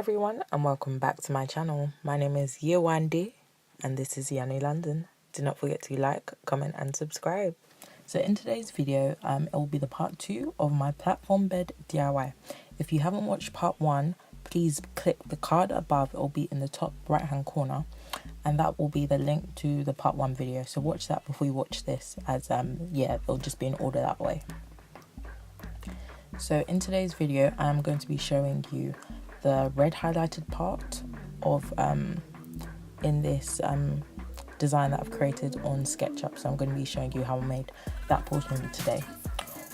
everyone and welcome back to my channel. My name is Yewande and this is Yanni London. Do not forget to like, comment and subscribe. So in today's video, it will be the part 2 of my platform bed DIY. If you haven't watched part 1, please click the card above. It will be in the top right hand corner and that will be the link to the part 1 video. So watch that before you watch this, as it'll just be in order that way. So in today's video, I'm going to be showing you the red highlighted part of in this design that I've created on SketchUp. So I'm going to be showing you how I made that portion today.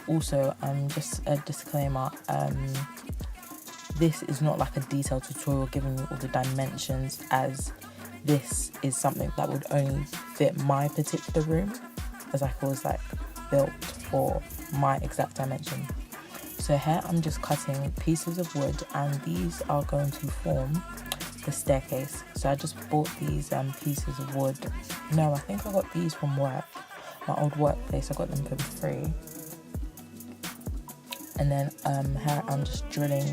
Also, just a disclaimer, this is not like a detailed tutorial giving you all the dimensions, as this is something that would only fit my particular room, as I was like built for my exact dimension. So here I'm just cutting pieces of wood and these are going to form the staircase. So I just bought these pieces of wood. No, I think I got these from work, my old workplace. I got them for free. And then here I'm just drilling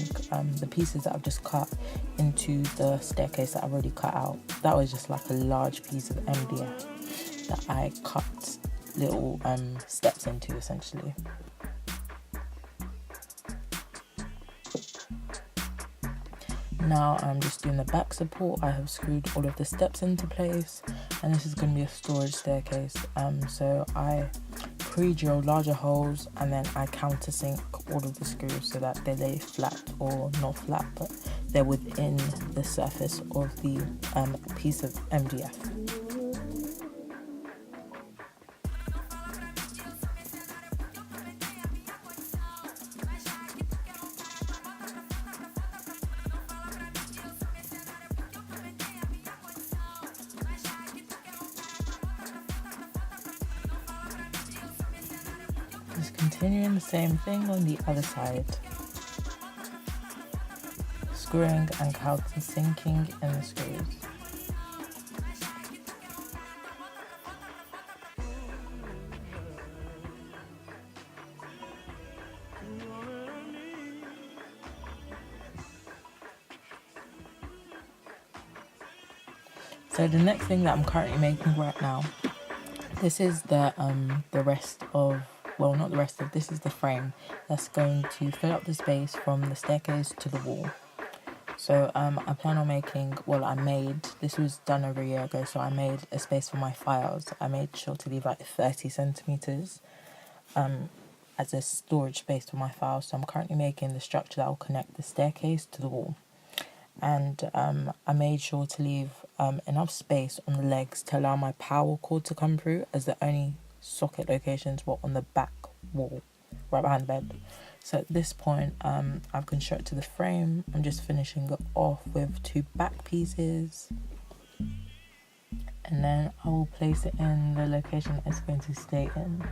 the pieces that I've just cut into the staircase that I've already cut out. That was just like a large piece of MDF that I cut little steps into essentially. Now I'm just doing the back support. I have screwed all of the steps into place and this is going to be a storage staircase. So I pre-drill larger holes and then I countersink all of the screws so that they lay flat, or not flat, but they're within the surface of the piece of MDF. Just continuing the same thing on the other side, screwing and countersinking in the screws. So the next thing that I'm currently making right now, this is the rest of, well, not the rest of, this is the frame that's going to fill up the space from the staircase to the wall. So I plan on making, this was done over a year ago, so I made a space for my files. I made sure to leave like 30 centimeters as a storage space for my files. So I'm currently making the structure that will connect the staircase to the wall. And I made sure to leave enough space on the legs to allow my power cord to come through, as the only socket locations were on the back wall right behind the bed. So at this point I've constructed the frame. I'm just finishing it off with 2 back pieces and then I will place it in the location it's going to stay in.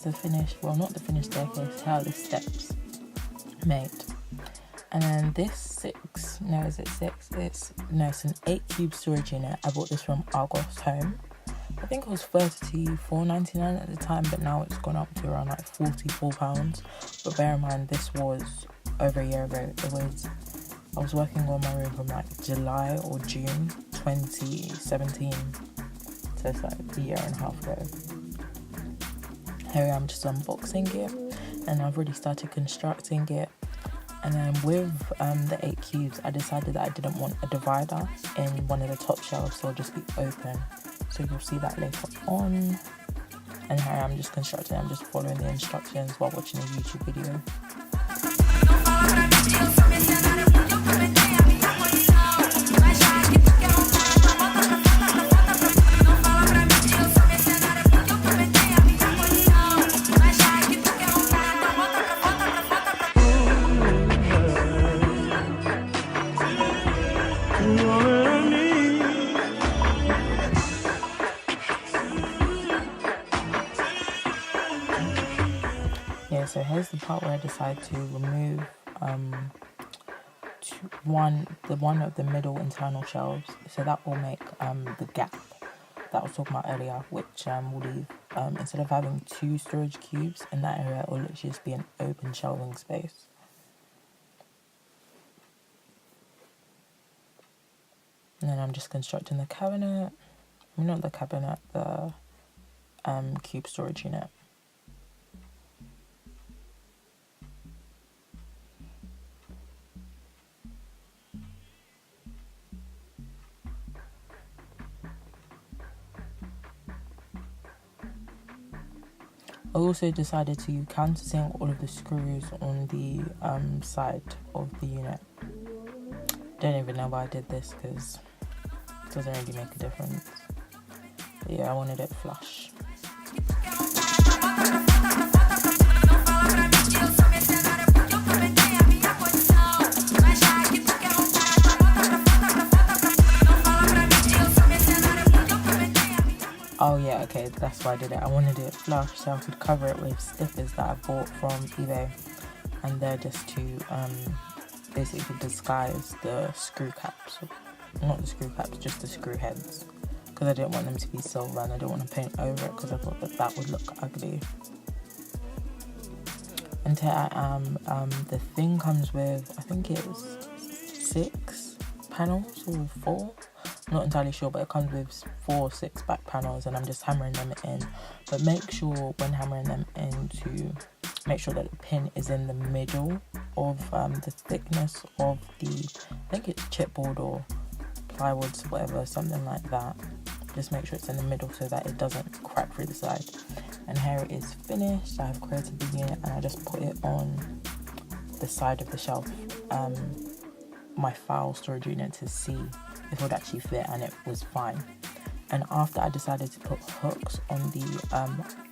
The finished, well, not the finished staircase, how the steps made. And then this it's an 8 cube storage unit. I bought this from Argos Home. I think it was $34.99 at the time, but now it's gone up to around like £44. But bear in mind, this was over a year ago. I was working on my room from like July or June 2017, so it's like a year and a half ago. Here I am just unboxing it and I've already started constructing it. And then with the 8 cubes, I decided that I didn't want a divider in one of the top shelves, so it'll just be open. So you'll see that later on. And here I'm just constructing, I'm just following the instructions while watching a YouTube video. Yeah, so here's the part where I decide to remove the one of the middle internal shelves, so that will make the gap that I was talking about earlier, which will leave instead of having 2 storage cubes in that area, it will literally just be an open shelving space. And then I'm just constructing the cabinet, not the cabinet, the cube storage unit. I also decided to countersink all of the screws on the side of the unit. Don't even know why I did this because it doesn't really make a difference. But yeah, I wanted it flush. Oh yeah, okay, that's why I did it. I wanted it flush so I could cover it with stickers that I bought from eBay, and they're just to basically disguise the screw caps. Not the screw caps, just the screw heads, because I didn't want them to be silver and I didn't want to paint over it because I thought that would look ugly. And here I am. The thing comes with, I think it's 6 panels or 4. I'm not entirely sure, but it comes with 4 or 6 back panels, and I'm just hammering them in. But make sure when hammering them in to make sure that the pin is in the middle of the thickness of the, I think it's chipboard or plywood, whatever, something like that. Just make sure it's in the middle so that it doesn't crack through the side. And here it is finished. I've created the unit and I just put it on the side of the shelf, my file storage unit, to see if it would actually fit, and it was fine. And after, I decided to put hooks on the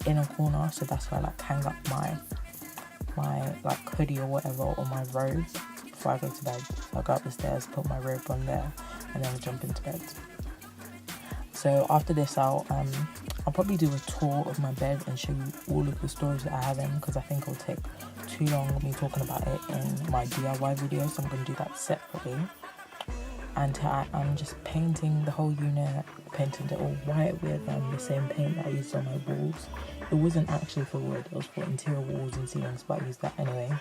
inner corner, so that's where I like hang up my like hoodie or whatever, or my robe before I go to bed. So I go up the stairs, put my robe on there, and then I jump into bed. So after this, I'll probably do a tour of my bed and show you all of the storage that I have in, because I think it'll take too long me talking about it in my DIY video, so I'm going to do that separately. And I'm just painting the whole unit, painted it all white with the same paint that I used on my walls. It wasn't actually for wood, it was for interior walls and ceilings, but I used that anyway.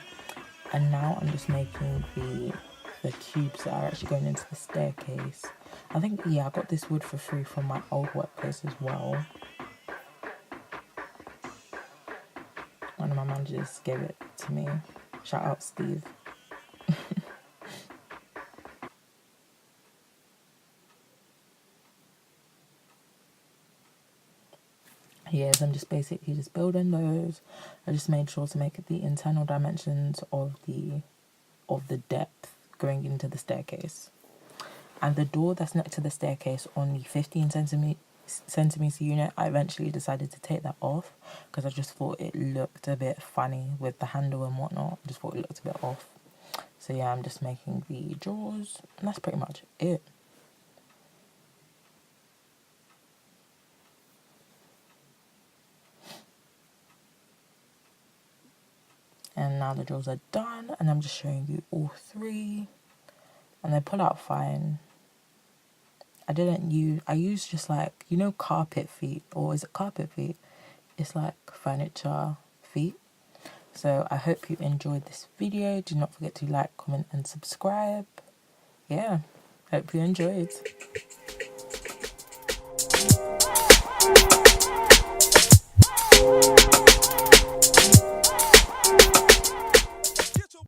And now I'm just making the cubes that are actually going into the staircase. I think, yeah, I got this wood for free from my old workplace as well. One of my managers gave it to me. Shout out Steve. Yes, I'm just basically just building those. I just made sure to make the internal dimensions of the depth going into the staircase. And the door that's next to the staircase on the 15 centimeter unit, I eventually decided to take that off because I just thought it looked a bit funny with the handle and whatnot. I just thought it looked a bit off. So yeah, I'm just making the drawers, and that's pretty much it. And now the drawers are done, and I'm just showing you all 3, and they pull out fine. I used just like, you know, carpet feet, or is it carpet feet? It's like furniture feet. So I hope you enjoyed this video. Do not forget to like, comment and subscribe. Yeah, hope you enjoyed.